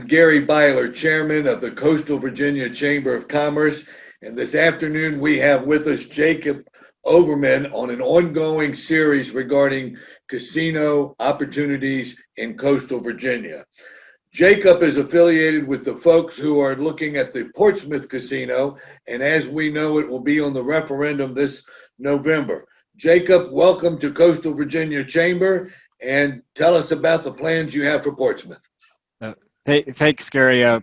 Gary Byler, Chairman of the Coastal Virginia Chamber of Commerce. And this afternoon, we have with us Jacob Oberman on an ongoing series regarding casino opportunities in coastal Virginia. Jacob is affiliated with the folks who are looking at the Portsmouth Casino, and as we know, it will be on the referendum this November. Jacob, welcome to Coastal Virginia Chamber, and tell us about the plans you have for Portsmouth. Thanks, Gary. A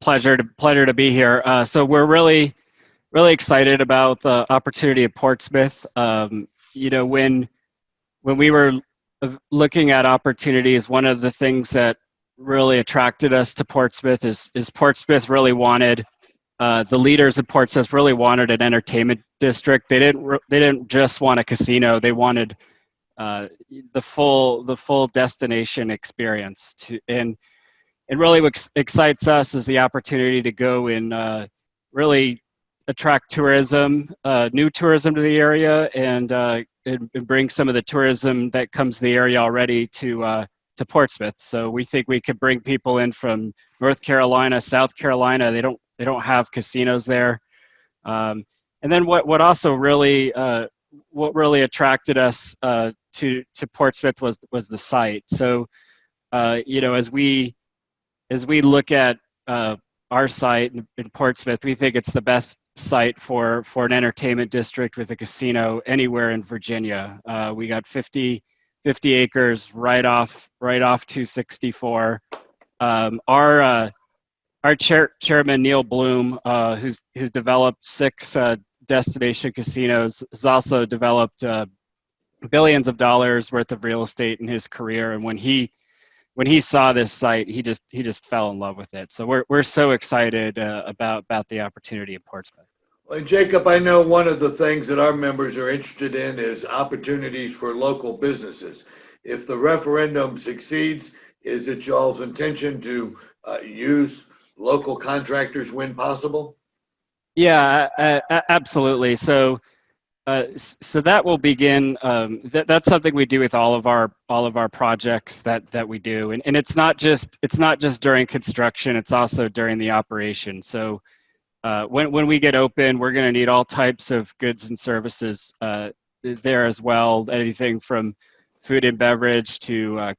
pleasure to be here. So we're really excited about the opportunity at Portsmouth. When we were looking at opportunities, one of the things that really attracted us to Portsmouth is Portsmouth really wanted, the leaders of Portsmouth really wanted an entertainment district. They didn't just want a casino. They wanted the full destination experience. And really what excites us is the opportunity to go and really attract tourism, new tourism to the area, and bring some of the tourism that comes to the area already to Portsmouth. So we think we could bring people in from North Carolina, South Carolina. They don't have casinos there. And then what also really attracted us to Portsmouth was the site. So as we look at our site in Portsmouth, we think it's the best site for an entertainment district with a casino anywhere in Virginia. We got 50 acres right off 264. Our chairman Neil Bloom, who's developed 6 destination casinos, has also developed billions of dollars worth of real estate in his career. And when he saw this site, he just fell in love with it. So we're so excited about the opportunity in Portsmouth. Well, Jacob, I know one of the things that our members are interested in is opportunities for local businesses. If the referendum succeeds, is it y'all's intention to use local contractors when possible? Yeah, absolutely. So that will begin. That's something we do with all of our projects that we do, and it's not just during construction. It's also during the operation. So when we get open, we're going to need all types of goods and services there as well. Anything from food and beverage to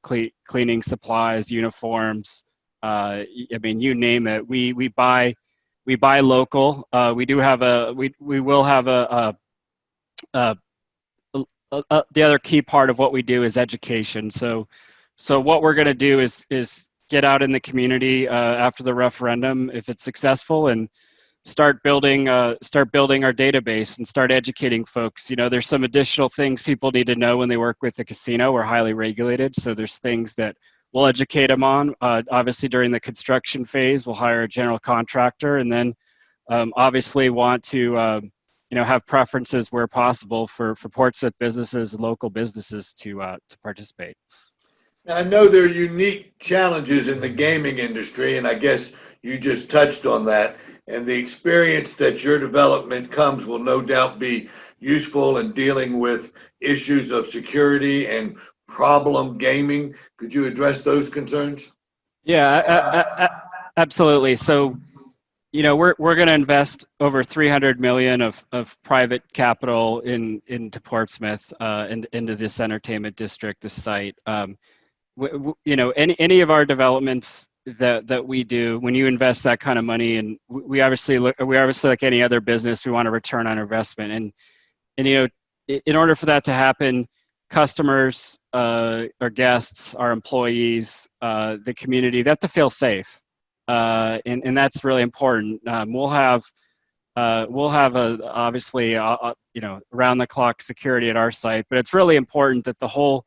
cleaning supplies, uniforms. I mean, you name it. We buy local. We will have the other key part of what we do is education. So what we're going to do is get out in the community after the referendum, if it's successful, and start building our database and start educating folks. There's some additional things people need to know when they work with the casino. We're highly regulated, so there's things that we'll educate them on. Obviously, during the construction phase, we'll hire a general contractor, and then obviously want to have preferences where possible for Portsmouth businesses and local businesses to participate. Now, I know there are unique challenges in the gaming industry, and I guess you just touched on that. And the experience that your development comes will no doubt be useful in dealing with issues of security and problem gaming. Could you address those concerns? Yeah, absolutely. So, we're going to invest over $300 million of private capital into Portsmouth and into this entertainment district, this site. Any of our developments that we do, when you invest that kind of money, and we obviously like any other business, we want a return on investment, and in order for that to happen, customers, our guests, our employees, the community, they have to feel safe, and that's really important. We'll have obviously around the clock security at our site, but it's really important that the whole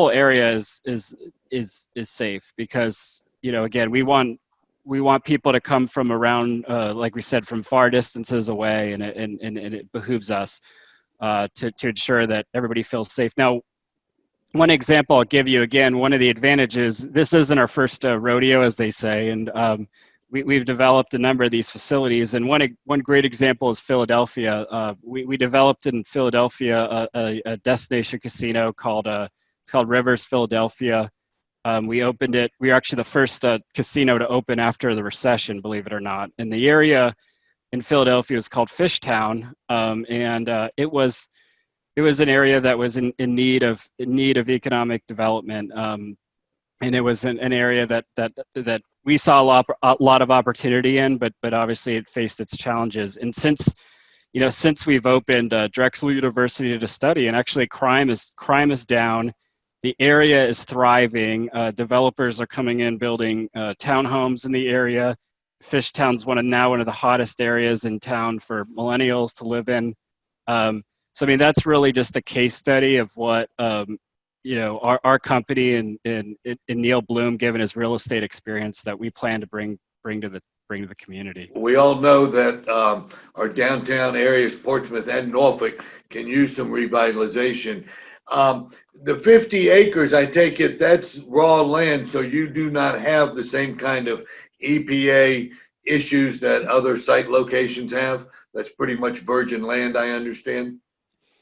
area is safe, because again, we want people to come from around, like we said, from far distances away, and it behooves us to ensure that everybody feels safe. Now, one example I'll give you, again, one of the advantages, this isn't our first rodeo, as they say, and we've developed a number of these facilities, and one great example is Philadelphia. We developed in Philadelphia a destination casino called it's called Rivers Philadelphia. We opened it. We were actually the first casino to open after the recession, believe it or not. And the area in Philadelphia was called Fishtown, and it was an area that was in need of economic development. And it was an area that we saw a lot of opportunity in, but obviously it faced its challenges. And since we've opened Drexel University to study, and actually crime is down, the area is thriving. Developers are coming in building townhomes in the area. Fishtown's one of the hottest areas in town for millennials to live in. So I mean, that's really just a case study of what our company and Neil Bloom, given his real estate experience, that we plan to bring to the community. We all know that our downtown areas, Portsmouth and Norfolk, can use some revitalization. The 50 acres, I take it, that's raw land, so you do not have the same kind of EPA issues that other site locations have. That's pretty much virgin land, I understand.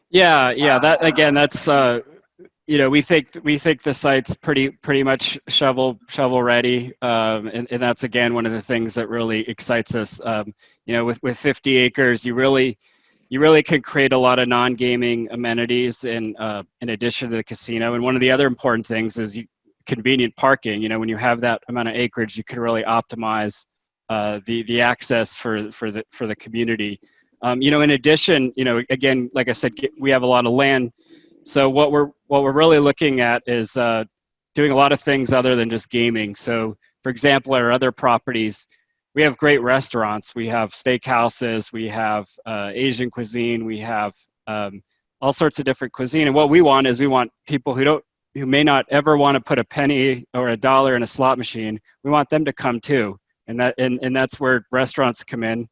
Yeah. That again, that's we think the site's pretty much shovel ready, and that's again one of the things that really excites us. With 50 acres, you really can create a lot of non-gaming amenities in addition to the casino. And one of the other important things is convenient parking. When you have that amount of acreage, you can really optimize the access for the community. In addition, again, like I said, we have a lot of land. So what we're really looking at is doing a lot of things other than just gaming. So, for example, our other properties, we have great restaurants. We have steakhouses. We have Asian cuisine. We have all sorts of different cuisine. And what we want is people who may not ever want to put a penny or a dollar in a slot machine. We want them to come too, and that's where restaurants come in.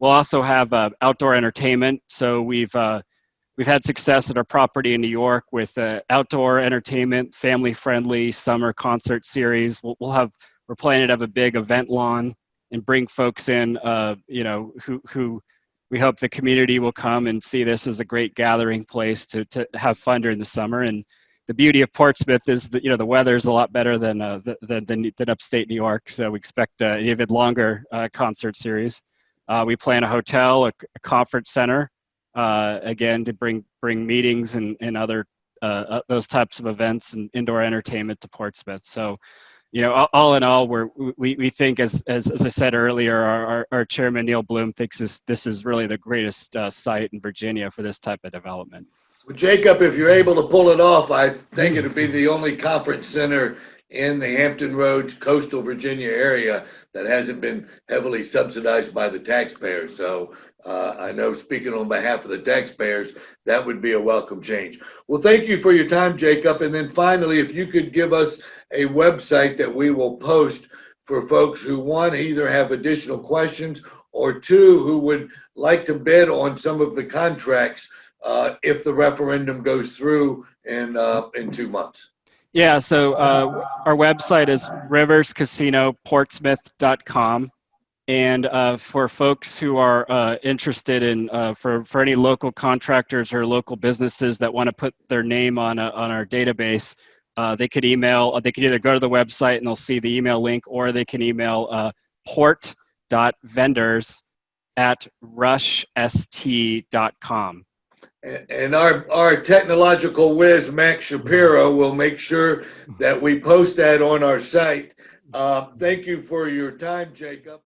We'll also have outdoor entertainment. So we've had success at our property in New York with outdoor entertainment, family-friendly summer concert series. We're planning to have a big event lawn and bring folks in, who we hope the community will come and see this as a great gathering place to have fun during the summer. And the beauty of Portsmouth is that the weather is a lot better than upstate New York, so we expect an even longer concert series. We plan a hotel, a conference center. Again, to bring meetings and other those types of events and indoor entertainment to Portsmouth. So, all in all, we think, as I said earlier, our chairman Neil Bloom thinks this is really the greatest site in Virginia for this type of development. Well, Jacob, if you're able to pull it off, I think it'd be the only conference center in the Hampton Roads, coastal Virginia area that hasn't been heavily subsidized by the taxpayers. So I know, speaking on behalf of the taxpayers, that would be a welcome change. Well, thank you for your time, Jacob. And then finally, if you could give us a website that we will post for folks who, one, either have additional questions, or two, who would like to bid on some of the contracts if the referendum goes through in 2 months. Yeah, so our website is riverscasinoportsmouth.com. And for folks who are interested in, for any local contractors or local businesses that want to put their name on our database, they could either go to the website and they'll see the email link, or they can email port.vendors@rushst.com. And our technological whiz, Max Shapiro, will make sure that we post that on our site. Thank you for your time, Jacob.